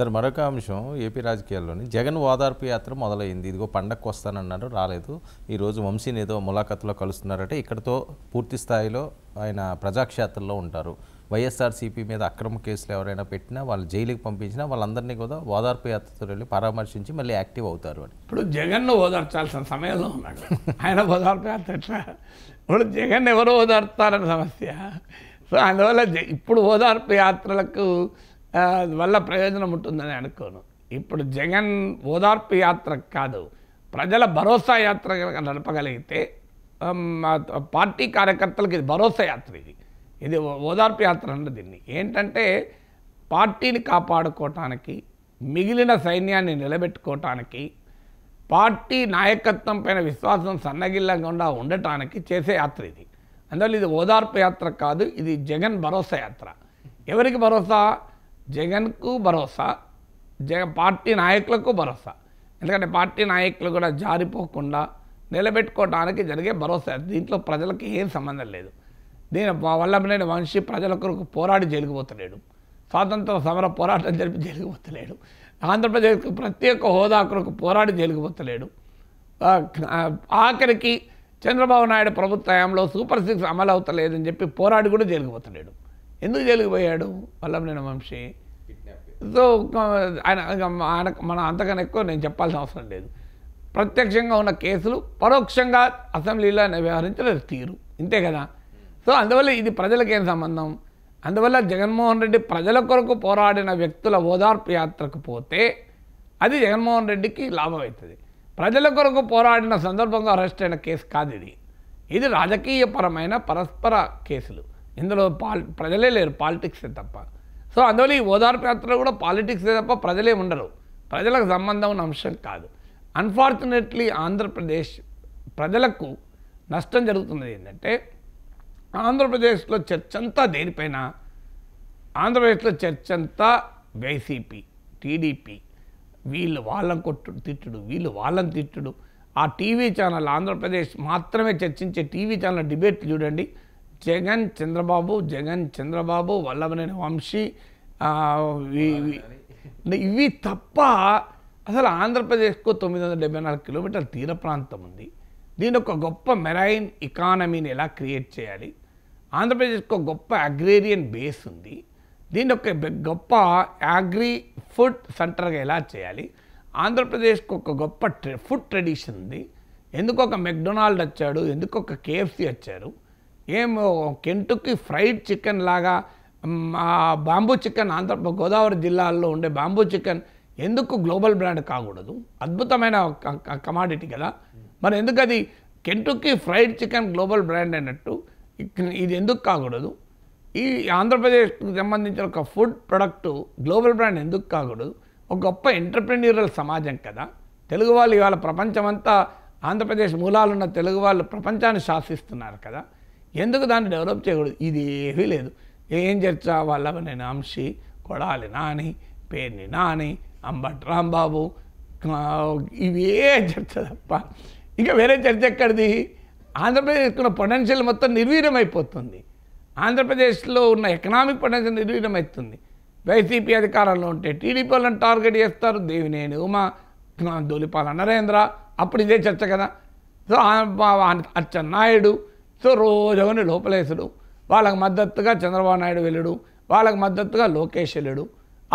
Sir మరొక అంశం AP రాజకీయాల్లోని Jagan ఓదార్పు యాత్ర మొదలైంది. ఇదిగో పండగకు వస్తానన్నారు, రాలేదు. ఈరోజు వంశీని ఏదో ములాఖతులో కలుస్తున్నారంటే ఇక్కడతో పూర్తి స్థాయిలో ఆయన ప్రజాక్షేత్రంలో ఉంటారు. వైఎస్ఆర్సీపీ మీద అక్రమ కేసులు ఎవరైనా పెట్టినా వాళ్ళు జైలుకి పంపించినా వాళ్ళందరినీ కూడా ఓదార్పు యాత్రతో వెళ్ళి పరామర్శించి మళ్ళీ యాక్టివ్ అవుతారు అని. ఇప్పుడు జగన్ను ఓదార్చాల్సిన సమయంలో ఉన్నాడు ఆయన. ఓదార్పు యాత్ర ఇప్పుడు జగన్ ఎవరు ఓదార్తారని సమస్య. సో అందువల్ల ఇప్పుడు ఓదార్పు యాత్రలకు వల్ల ప్రయోజనం ఉంటుందని అనుకోను. ఇప్పుడు జగన్ ఓదార్పు యాత్ర కాదు, ప్రజల భరోసా యాత్ర నడపగలిగితే పార్టీ కార్యకర్తలకు ఇది భరోసా యాత్ర. ఇది ఓదార్పు యాత్ర అంటే దీన్ని ఏంటంటే పార్టీని కాపాడుకోవటానికి, మిగిలిన సైన్యాన్ని నిలబెట్టుకోవటానికి, పార్టీ నాయకత్వం పైన విశ్వాసం సన్నగిల్లకుండా ఉండటానికి చేసే యాత్ర ఇది. అందువల్ల ఇది ఓదార్పు యాత్ర కాదు, ఇది జగన్ భరోసా యాత్ర. ఎవరికి భరోసా? జగన్కు భరోసా, పార్టీ నాయకులకు భరోసా. ఎందుకంటే పార్టీ నాయకులు కూడా జారిపోకుండా నిలబెట్టుకోవడానికి జరిగే భరోసా. దీంట్లో ప్రజలకు ఏం సంబంధం లేదు. దీని వల్లభనేని వంశీ ప్రజల కొరకు పోరాడి జైలుకు పోతలేడు, స్వాతంత్ర సమర పోరాటం జరిపి జైలుకు పోతలేడు, ఆంధ్రప్రదేశ్కు ప్రత్యేక హోదా కొరకు పోరాడి జైలుకు పోతలేడు. ఆఖరికి చంద్రబాబు నాయుడు ప్రభుత్వ హయాంలో సూపర్ 6 అమలు అవుతలేదని చెప్పి పోరాడి కూడా జైలుకు పోతలేడు. ఎందుకు జైలుకు పోయాడు వల్లభనేని వంశీ? సో ఆయన మన అంతకన్నా ఎక్కువ నేను చెప్పాల్సిన అవసరం లేదు. ప్రత్యక్షంగా ఉన్న కేసులు పరోక్షంగా అసెంబ్లీలో వ్యవహరించిన తీరు ఇంతే కదా. సో అందువల్ల ఇది ప్రజలకు ఏం సంబంధం? అందువల్ల జగన్మోహన్ రెడ్డి ప్రజల కొరకు పోరాడిన వ్యక్తుల ఓదార్పు యాత్రకు పోతే అది జగన్మోహన్ రెడ్డికి లాభం అవుతుంది. ప్రజల కొరకు పోరాడిన సందర్భంగా అరెస్ట్ అయిన కేసు కాదు ఇది. ఇది రాజకీయపరమైన పరస్పర కేసులు. ఇందులో ప్రజలే లేరు, పాలిటిక్సే తప్ప. సో అందువల్ల ఈ ఓదార్పు యాత్ర కూడా పాలిటిక్సే తప్ప ప్రజలే ఉండరు, ప్రజలకు సంబంధం ఉన్న అంశం కాదు. అన్ఫార్చునేట్లీ ఆంధ్రప్రదేశ్ ప్రజలకు నష్టం జరుగుతున్నది ఏంటంటే ఆంధ్రప్రదేశ్లో చర్చ అంతా దేనిపైన? ఆంధ్రప్రదేశ్లో చర్చ అంతా వైసీపీ, టీడీపీ, వీళ్ళు వాళ్ళని కొట్టుడు తిట్టుడు, వీళ్ళు వాళ్ళని తిట్టుడు. ఆ టీవీ ఛానల్ ఆంధ్రప్రదేశ్ మాత్రమే చర్చించే టీవీ ఛానల్ డిబేట్లు చూడండి. జగన్ చంద్రబాబు, జగన్ చంద్రబాబు, వల్లభనేని వంశీ, ఇవి తప్ప అసలు ఆంధ్రప్రదేశ్కు 974 కిలోమీటర్ల తీర ప్రాంతం ఉంది. దీని ఒక గొప్ప మెరైన్ ఎకానమీని ఎలా క్రియేట్ చేయాలి, ఆంధ్రప్రదేశ్కు ఒక గొప్ప అగ్రేరియన్ బేస్ ఉంది, దీని ఒక గొప్ప అగ్రి ఫుడ్ సెంటర్గా ఎలా చేయాలి, ఆంధ్రప్రదేశ్కు ఒక గొప్ప ఫుడ్ ట్రెడిషన్ ఉంది, ఎందుకు ఒక మెక్డొనాల్డ్ వచ్చాడు, ఎందుకు ఒక కేఎఫ్సి వచ్చారు, ఏమో కెంటుకీ ఫ్రైడ్ చికెన్ లాగా బాంబూ చికెన్ గోదావరి జిల్లాల్లో ఉండే బాంబూ చికెన్ ఎందుకు గ్లోబల్ బ్రాండ్ కాకూడదు? అద్భుతమైన కమాడిటీ కదా. మరి ఎందుకు అది Kentucky fried chicken global brand అన్నట్టు ఇది ఎందుకు కాకూడదు? ఈ ఆంధ్రప్రదేశ్కి సంబంధించిన ఒక ఫుడ్ ప్రొడక్టు గ్లోబల్ బ్రాండ్ ఎందుకు కాకూడదు? ఒక గొప్ప ఎంటర్ప్రెన్యూరల్ సమాజం కదా తెలుగు వాళ్ళు. ఇవాళ ప్రపంచమంతా ఆంధ్రప్రదేశ్ మూలాలున్న తెలుగు వాళ్ళు ప్రపంచాన్ని శాసిస్తున్నారు కదా, ఎందుకు దాన్ని డెవలప్ చేయకూడదు? ఇది ఏమీ లేదు. ఏం చర్చ? వల్లభనేని వంశీ, కొడాలి నాని, పేర్ని నాని, అంబటి రాంబాబు, ఇవే చర్చ తప్ప ఇంకా వేరే చర్చ ఎక్కడిది? ఆంధ్రప్రదేశ్కున్న పొటెన్షియల్ మొత్తం నిర్వీర్యమైపోతుంది. ఆంధ్రప్రదేశ్లో ఉన్న ఎకనామిక్ పొటెన్షియల్ నిర్వీర్యమవుతుంది. వైసీపీ అధికారంలో ఉంటే టీడీపీ వాళ్ళని టార్గెట్ చేస్తారు, దేవినేని ఉమా, దొలిపాల నరేంద్ర, అప్పుడు ఇదే చర్చ కదా. సో అచ్చెన్నాయుడు, సో రోజుని లోపలేసుడు, వాళ్ళకి మద్దతుగా చంద్రబాబు నాయుడు వెళ్ళడు, వాళ్ళకి మద్దతుగా లోకేష్ వెళ్ళడు.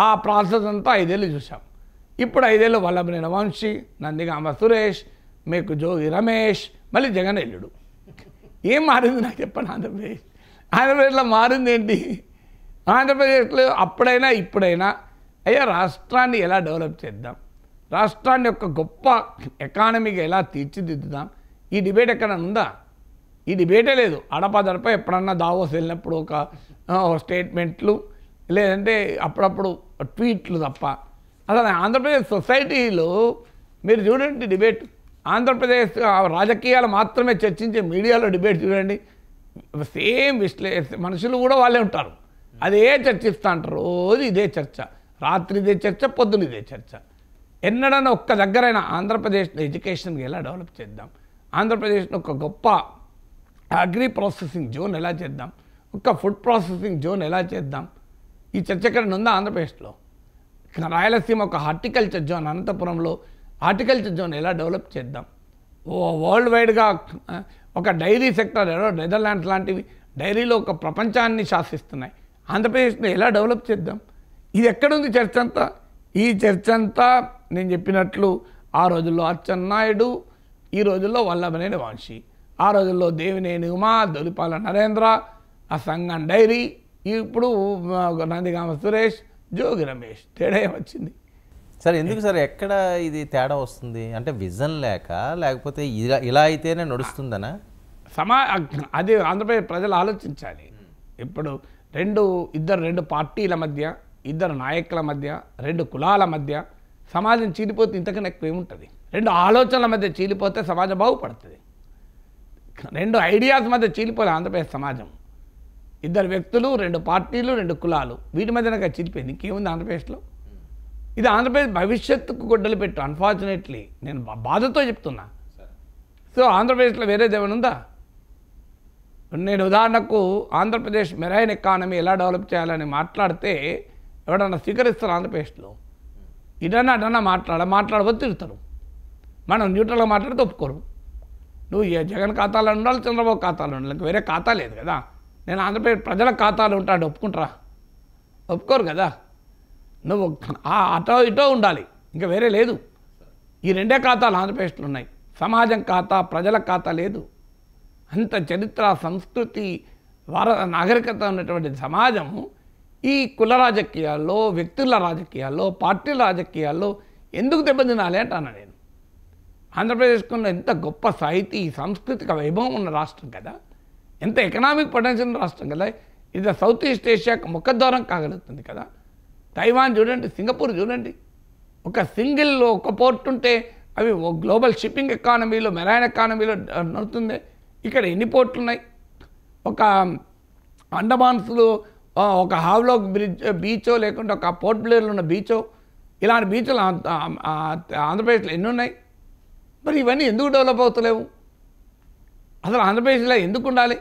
ఆ ప్రాసెస్ అంతా 5 ఏళ్ళు చూసాం. ఇప్పుడు 5 ఏళ్ళు వల్లభనేని వంశీ, నందిగామ సురేష్, మీకు జోగి రమేష్, మళ్ళీ జగన్ వెళ్ళడు. ఏం మారింది నాకు చెప్పండి? ఆంధ్రప్రదేశ్లో మారింది ఏంటి? ఆంధ్రప్రదేశ్లో అప్పుడైనా ఇప్పుడైనా అయ్యా రాష్ట్రాన్ని ఎలా డెవలప్ చేద్దాం, రాష్ట్రాన్ని ఒక గొప్ప ఎకానమీగా ఎలా తీర్చిదిద్దుదాం, ఈ డిబేట్ ఎక్కడన్నా ఉందా? ఈ డిబేటే లేదు. అడపదడప ఎప్పుడన్నా దావోస్ వెళ్ళినప్పుడు ఒక స్టేట్మెంట్లు, లేదంటే అప్పుడప్పుడు ట్వీట్లు తప్ప. అసలు ఆంధ్రప్రదేశ్ సొసైటీలో మీరు చూడండి డిబేట్, ఆంధ్రప్రదేశ్ రాజకీయాలు మాత్రమే చర్చించే మీడియాలో డిబేట్ చూడండి, సేమ్ మనుషులు కూడా వాళ్ళే ఉంటారు, అదే చర్చిస్తూ ఉంటారు. రోజు ఇదే చర్చ, రాత్రి ఇదే చర్చ, పొద్దున ఇదే చర్చ. ఎన్నడన్నా ఒక్క దగ్గరైనా ఆంధ్రప్రదేశ్లో ఎడ్యుకేషన్కి ఎలా డెవలప్ చేద్దాం, ఆంధ్రప్రదేశ్లో ఒక గొప్ప అగ్రి ప్రాసెసింగ్ జోన్ ఎలా చేద్దాం, ఒక ఫుడ్ ప్రాసెసింగ్ జోన్ ఎలా చేద్దాం, ఈ చర్చ ఎక్కడ ఉందా ఆంధ్రప్రదేశ్లో? రాయలసీమ ఒక హార్టికల్చర్ జోన్, అనంతపురంలో హార్టికల్చర్ జోన్ ఎలా డెవలప్ చేద్దాం, వరల్డ్ వైడ్గా ఒక డైరీ సెక్టర్ నెదర్లాండ్స్ లాంటివి డైరీలో ఒక ప్రపంచాన్ని శాసిస్తున్నాయి, ఆంధ్రప్రదేశ్ని ఎలా డెవలప్ చేద్దాం, ఇది ఎక్కడుంది చర్చ అంతా? ఈ చర్చ అంతా నేను చెప్పినట్లు ఆ రోజుల్లో అచ్చెన్నాయుడు, ఈ రోజుల్లో వల్లభనేని వంశీ, ఆ రోజుల్లో దేవినేని ఉమా, దొలిపాల నరేంద్ర, ఆ సంగం డైరీ, ఇప్పుడు నందిగామ సురేష్, జోగి రమేష్. తేడా ఏమొచ్చింది? సార్ ఎందుకు సార్ ఎక్కడ ఇది తేడా వస్తుంది? అంటే విజన్ లేక, లేకపోతే ఇలా అయితేనే నడుస్తుందనా? అది ఆంధ్రప్రదేశ్ ప్రజలు ఆలోచించాలి. ఇప్పుడు రెండు పార్టీల మధ్య, ఇద్దరు నాయకుల మధ్య, రెండు కులాల మధ్య సమాజం చీలిపోతే ఇంతకన్నా ఎక్కువ ఏముంటుంది? రెండు ఆలోచనల మధ్య చీలిపోతే సమాజం బాగుపడుతుంది. రెండు ఐడియాస్ మధ్య చీలిపోలే ఆంధ్రప్రదేశ్ సమాజం. ఇద్దరు వ్యక్తులు, రెండు పార్టీలు, రెండు కులాలు, వీటి మధ్యనగా చీలిపోయింది. ఇంకేముంది ఆంధ్రప్రదేశ్లో? ఇది ఆంధ్రప్రదేశ్ భవిష్యత్తుకు గొడ్డలు పెట్టు. అన్ఫార్చునేట్లీ నేను బాధతో చెప్తున్నా. సో ఆంధ్రప్రదేశ్లో వేరేది ఏమైనా ఉందా? నేను ఉదాహరణకు ఆంధ్రప్రదేశ్ మెరైన్ ఎకానమీ ఎలా డెవలప్ చేయాలని మాట్లాడితే ఎవడన్నా స్వీకరిస్తారు ఆంధ్రప్రదేశ్లో? అడన్నా మాట్లాడబోతే తిరుగుతారు. మనం న్యూట్రల్గా మాట్లాడితే ఒప్పుకోరు. నువ్వు జగన్ ఖాతాలో ఉండాలి, చంద్రబాబు ఖాతాలో ఉండాలి, వేరే ఖాతా లేదు కదా. నేను ఆంధ్రప్రదేశ్ ప్రజల ఖాతాలో ఉంటాడు ఒప్పుకుంటారా? ఒప్పుకోరు కదా. నువ్వు అటో ఇటో ఉండాలి, ఇంకా వేరే లేదు. ఈ రెండే ఖాతాలు ఆంధ్రప్రదేశ్లో ఉన్నాయి. సమాజం ఖాతా, ప్రజల ఖాతా లేదు. అంత చరిత్ర, సంస్కృతి, నాగరికత ఉన్నటువంటి సమాజము ఈ కుల రాజకీయాల్లో, వ్యక్తుల రాజకీయాల్లో, పార్టీల రాజకీయాల్లో ఎందుకు దెబ్బతినాలి అంటాను నేను. ఆంధ్రప్రదేశ్కున్న ఎంత గొప్ప సాహితీ, సాంస్కృతిక వైభవం ఉన్న రాష్ట్రం కదా, ఎంత ఎకనామిక్ పొటెన్షియల్ ఉన్న రాష్ట్రం కదా. ఇది సౌత్ ఈస్ట్ ఏషియాకు ముఖద్వారం కాగలుగుతుంది కదా. తైవాన్ చూడండి, సింగపూర్ చూడండి, ఒక సింగిల్ ఒక పోర్ట్ ఉంటే అవి గ్లోబల్ షిప్పింగ్ ఎకానమీలో, మెరైన్ ఎకానమీలో నడుతుంది. ఇక్కడ ఎన్ని పోర్ట్లు ఉన్నాయి? ఒక అండమాన్స్లో ఒక హావ్లాక్ బీచో, లేకుంటే ఒక పోర్ట్ బ్లేర్లో ఉన్న బీచో, ఇలాంటి బీచ్లు ఆంధ్రప్రదేశ్లో ఎన్ని ఉన్నాయి? మరి ఇవన్నీ ఎందుకు డెవలప్ అవుతలేవు? అసలు ఆంధ్రప్రదేశ్లో ఎందుకు ఉండాలి?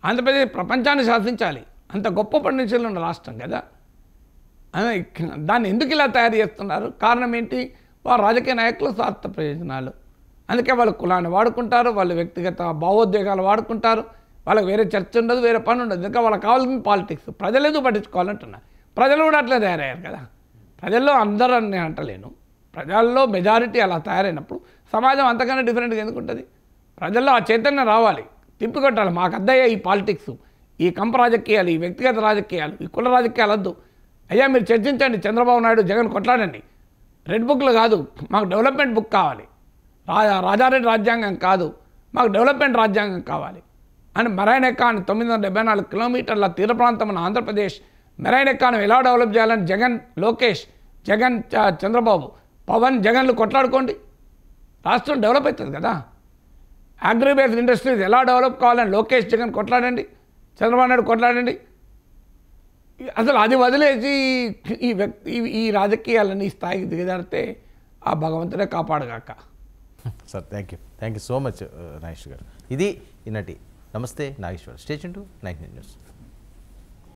ఆంధ్రప్రదేశ్ ప్రపంచాన్ని శాసించాలి, అంత గొప్ప పొటెన్షియల్ ఉన్న రాష్ట్రం కదా. దాన్ని ఎందుకు ఇలా తయారు చేస్తున్నారు? కారణం ఏంటి? వారు రాజకీయ నాయకులు స్వార్థ ప్రయోజనాలు. అందుకే వాళ్ళు కులాన్ని వాడుకుంటారు, వాళ్ళు వ్యక్తిగత భావోద్వేగాలు వాడుకుంటారు, వాళ్ళకి వేరే చర్చ ఉండదు, వేరే పని ఉండదు. ఇంకా వాళ్ళకి కావాల్సిన పాలిటిక్స్. ప్రజలు ఎందుకు పట్టించుకోవాలంటున్నా? ప్రజలు కూడా అట్లా తయారయ్యారు కదా. ప్రజల్లో అందరూ అని అంటలేను, ప్రజల్లో మెజారిటీ అలా తయారైనప్పుడు సమాజం అంతకన్నా డిఫరెంట్గా ఎందుకు ఉంటుంది? ప్రజల్లో ఆ చైతన్యం రావాలి, తిప్పికొట్టాలి. మాకు అద్దయ్యా ఈ పాలిటిక్స్, ఈ కంప రాజకీయాలు, ఈ వ్యక్తిగత రాజకీయాలు, ఈ కుల రాజకీయాలు వద్దు. అయ్యా మీరు చర్చించండి, చంద్రబాబు నాయుడు, జగన్ కొట్లాడండి. రెడ్ బుక్లు కాదు, మాకు డెవలప్మెంట్ బుక్ కావాలి. రాజారెడ్డి రాజ్యాంగం కాదు, మాకు డెవలప్మెంట్ రాజ్యాంగం కావాలి అని మెరైన్ ఎకానమీ 974 కిలోమీటర్ల తీర ప్రాంతం ఉన్న ఆంధ్రప్రదేశ్ మెరైన్ ఎకానమీ ఎలా డెవలప్ చేయాలని జగన్, లోకేష్, జగన్, చంద్రబాబు, పవన్, జగన్లు కొట్లాడుకోండి, రాష్ట్రం డెవలప్ అవుతుంది కదా. అగ్రిబేస్డ్ ఇండస్ట్రీస్ ఎలా డెవలప్ కావాలని లోకేష్, జగన్ కొట్లాడండి, చంద్రబాబు నాయుడు కొట్లాడండి. అసలు అది వదిలేసి ఈ రాజకీయాలని ఈ స్థాయికి దిగజారితే ఆ భగవంతుడే కాపాడగాక. Sir thank you so much Nageshwar గారు. ఇది ఈనాటి Namaste Nageshwar. Stay tuned to 99 news.